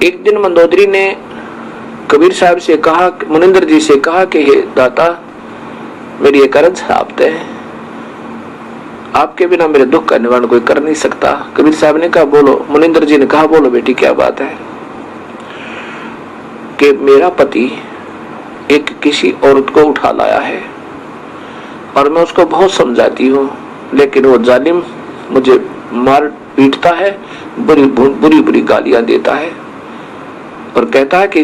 एक दिन मंदोदरी ने कबीर साहब से कहा, मुनिंदर जी से कहा कि हे दाता, मेरी एक अर्ज है आपसे, आपके बिना मेरे दुख का निवारण कोई कर नहीं सकता। कबीर साहब ने कहा बोलो। मुनिंदर जी ने कहा बोलो बेटी क्या बात है। कि मेरा पति एक किसी औरत को उठा लाया है और मैं उसको बहुत समझाती हूँ, लेकिन वो जालिम मुझे मार पीटता है, बुरी बुरी बुरी गालियां देता है और कहता है कि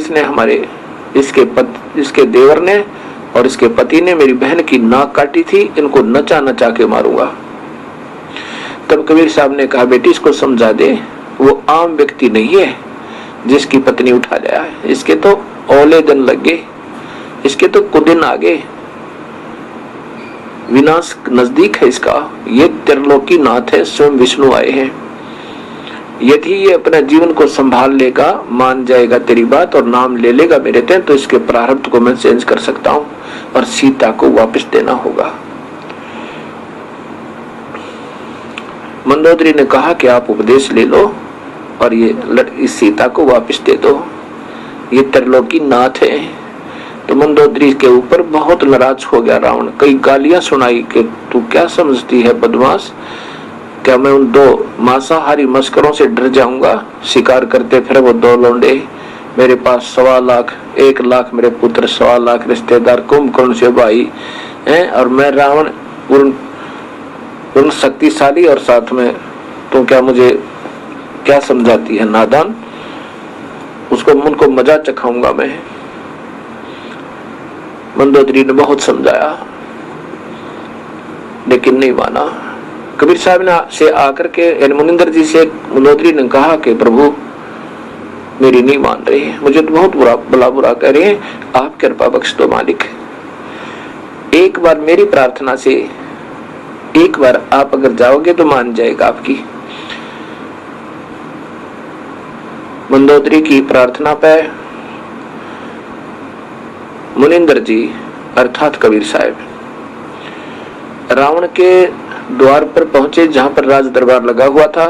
इसके देवर ने और इसके पति ने मेरी बहन की नाक काटी थी, इनको नचा नचा के मारूंगा। तब कबीर साहब ने कहा बेटी इसको समझा दे, वो आम व्यक्ति नहीं है जिसकी पत्नी उठा लाया है, इसके तो औले दिन लग गए, इसके तो कुदिन आ गए, विनाश नजदीक है इसका। ये त्रिलोकी नाथ है, स्वयं विष्णु आए हैं। यदि ये अपने जीवन को संभाल लेगा, मान जाएगा तेरी बात और नाम ले लेगा मेरे तें, तो इसके प्रारब्ध को मैं चेंज कर सकता हूं और सीता को वापस देना होगा। मंदोदरी ने कहा कि आप उपदेश ले लो और इस सीता को वापस दे दो, ये त्रिलोकी नाथ है। तो मंदोदरी के ऊपर बहुत नाराज हो गया रावण, कई गालियां सुनाई कि तू क्या समझती है बदमाश, क्या मैं उन दो मांसाहारी मस्करों से डर जाऊंगा? शिकार करते फिर वो दो लौंडे, मेरे पास 1.25 लाख 1 लाख मेरे पुत्र, 1.25 लाख रिश्तेदार, कुंभकर्ण से भाई हैं, और मैं रावण पूर्ण शक्तिशाली, और साथ में तू क्या मुझे क्या समझाती है नादान? उनको मजा चखाऊंगा मैं। मंदोदरी ने बहुत समझाया लेकिन नहीं माना। कबीर साहब ने से आकर के मुनिंदर जी से मंदोदरी ने कहा कि प्रभु मेरी नहीं मान रही है, मुझे तो बहुत बुरा कह रहे हैं, आप कृपा बख्श दो मालिक। एक बार मेरी प्रार्थना से एक बार आप अगर जाओगे तो मान जाएगा आपकी। मंदोदरी की प्रार्थना पे मुनिंदर जी अर्थात कबीर साहब रावण के द्वार पर पहुंचे, जहां पर राज दरबार लगा हुआ था।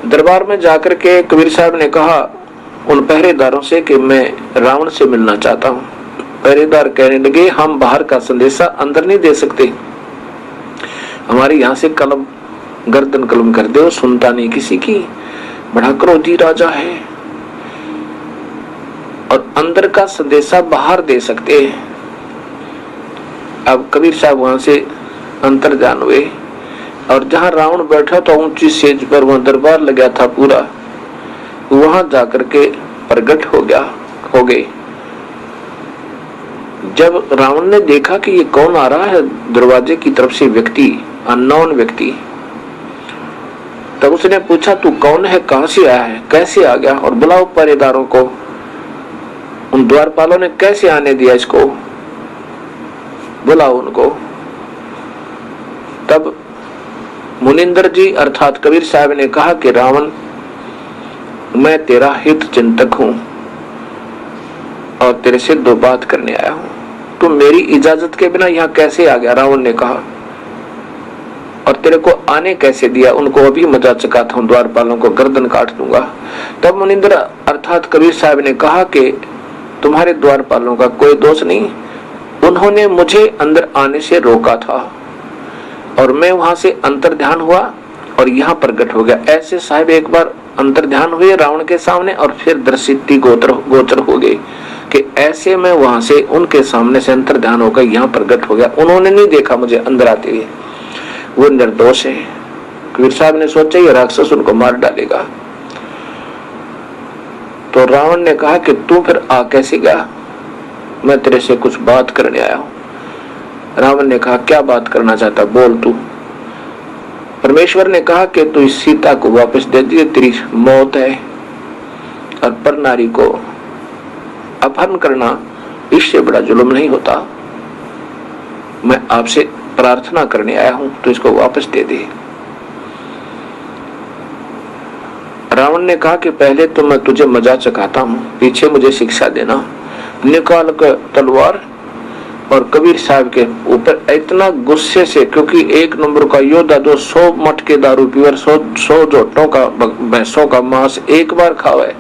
दरबार में जाकर के कबीर साहब ने कहा उन पहरेदारों से कि मैं रावण से मिलना चाहता हूं। पहरेदार कहने लगे हम बाहर का संदेशा अंदर नहीं दे सकते, हमारे यहाँ से कलम गर्दन कलम कर दो, सुनता नहीं किसी की, बड़ा क्रोधी राजा है, और अंदर का संदेशा बाहर दे सकते हैं। अब कबीर साहब वहां से अंतर्ध्यान हुए और जहां रावण बैठा था ऊंची सेज पर, वहां दरबार लगा था पूरा, वहां जाकर के प्रकट हो गए। जब रावण ने देखा कि ये कौन आ रहा है दरवाजे की तरफ से व्यक्ति, अननोन व्यक्ति, तब उसने पूछा तू कौन है, कहां से आया है, कैसे आ गया, और बुलाओ पहरेदारों को। उन द्वारपालों ने कैसे आने दिया इसको, बुलाओ उनको। तब मुनिंदर जी अर्थात कबीर साहब ने कहा कि रावण मैं तेरा हित चिंतक हूं और तेरे से 2 बात करने आया हूं, तू मेरी इजाजत के बिना यहाँ कैसे आ गया? रावण ने कहा, और तेरे को आने कैसे दिया? उनको अभी मजा चकाता हूं, द्वारपालों को गर्दन काट दूंगा। तब मुनिंदर अर्थात कबीर साहब ने कहा कि तुम्हारे द्वारपालों का कोई दोष नहीं, उन्होंने मुझे अंदर आने से रोका था और मैं वहां से अंतर्ध्यान हुआ और यहाँ प्रकट हो गया। ऐसे साहब एक बार अंतर्ध्यान हुए रावण के सामने और फिर दृष्टि गोचर हो गई कि ऐसे मैं वहां से उनके सामने से अंतर्ध्यान होकर यहाँ प्रकट हो गया। उन्होंने नहीं देखा मुझे अंदर आते हुए, वो निर्दोष है। कबीर साहब ने सोचा ये राक्षस उनको मार डालेगा। तो रावण ने कहा कि तू फिर आ कैसे गया? मैं तेरे से कुछ बात करने आया हूं। रावण ने कहा क्या बात करना चाहता, बोल तू। परमेश्वर ने कहा कि तू इस सीता को वापस दे दे, तेरी मौत है, और पर नारी को अपहरण करना इससे बड़ा जुल्म नहीं होता। मैं आपसे प्रार्थना करने आया हूं, तो इसको वापस दे दे। रावण ने कहा कि पहले तो मैं तुझे मजा चखाता हूं, पीछे मुझे शिक्षा देना। निकाल कर तलवार और कबीर साहब के ऊपर इतना गुस्से से, क्योंकि 1 नंबर का योद्धा 200 मटके दारू पीवर 100 जोटों का भैंसों का मांस एक बार खावे,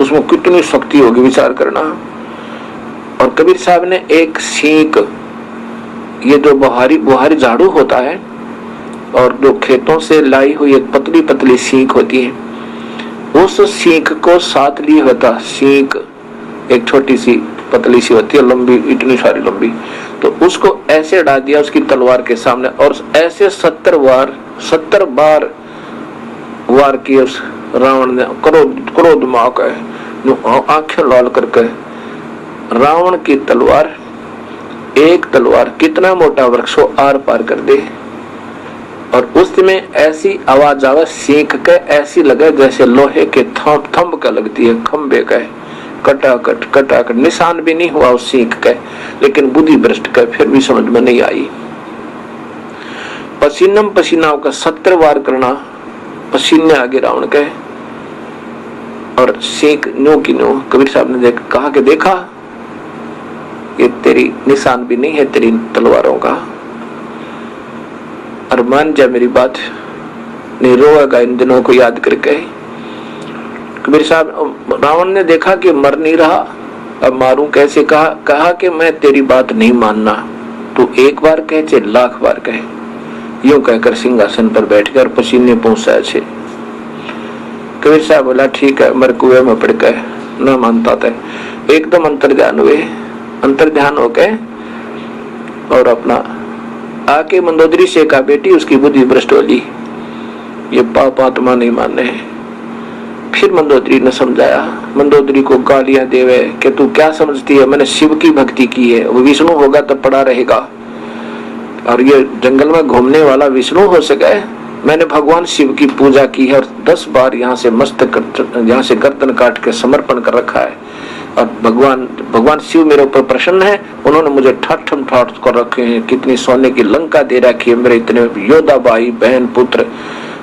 उसमें कितनी शक्ति होगी, विचार करना। और कबीर साहब ने एक सीख, ये जो बुहारी झाड़ू होता है और जो खेतों से लाई हुई एक पतली पतली सीख होती है, उस सीख को साथ लिए होता। सीख एक छोटी सी पतली सी होती है, लंबी, इतनी सारी लंबी, तो उसको ऐसे डाल दिया उसकी तलवार के सामने और ऐसे 70 बार वार किए उस रावण ने। क्रोध में आकर जो आंखें लाल करके रावण की तलवार, एक तलवार कितना मोटा वृक्ष हो आर पार कर दे। और उसमें ऐसी आवाज आवे, सीख के ऐसी लगे जैसे लोहे के थंब का लगती है, खंबे का, कटाकट कटाकट, निशान भी नहीं हुआ उस सीख के, लेकिन बुद्धि भ्रष्ट का फिर भी समझ में नहीं आई। पसीनम पसीना का 70 वार करना, पसीने आगे रावण के, और सीख न्यू की न्यू। कबीर साहब ने कहा कि देखा ये तेरी निशान भी नहीं है तेरी तलवारों का, और मान जा मेरी बात, नहीं रोएगा इन दिनों को याद करके। कबीर साहब, रावण ने देखा कि मर नहीं रहा, अब मारूं कैसे। कहा कि मैं तेरी बात नहीं मानना, तू एक बार कहे चाहे 1,00,000 बार कहे। यूं कहकर सिंहासन पर बैठ गए और पसीने पहुंचा छे। कबीर साहब बोला ठीक है, मर कुएं में पड़ गए, न मानता था। एकदम अंतर्ध्यान हुए, अंतर्ध्यान हो गए और अपना आके मंदोदरी से कहा, बेटी उसकी बुद्धि भ्रष्ट होली, ये पाप आत्मा नहीं मानने हैं। फिर मंदोदरी ने समझाया, मंदोदरी को गालियां देवे कि तू क्या समझती है, मैंने शिव की भक्ति की है, वो विष्णु होगा तब पड़ा रहेगा, और ये जंगल में घूमने वाला विष्णु हो सके। मैंने भगवान शिव की पूजा की है और 10 बार यहाँ से गर्दन काट के समर्पण कर रखा है, और भगवान शिव मेरे ऊपर प्रसन्न है। उन्होंने मुझे ठाठ कर रखे हैं, कितनी सोने की लंका दे रखी है, मेरे इतने योद्धा भाई बहन पुत्र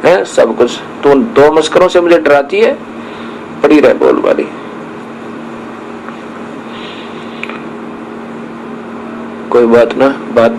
है, सब कुछ। तो उन 2 मस्करों से मुझे डराती है, पड़ी रहे बोल वाली। कोई बात ना, बात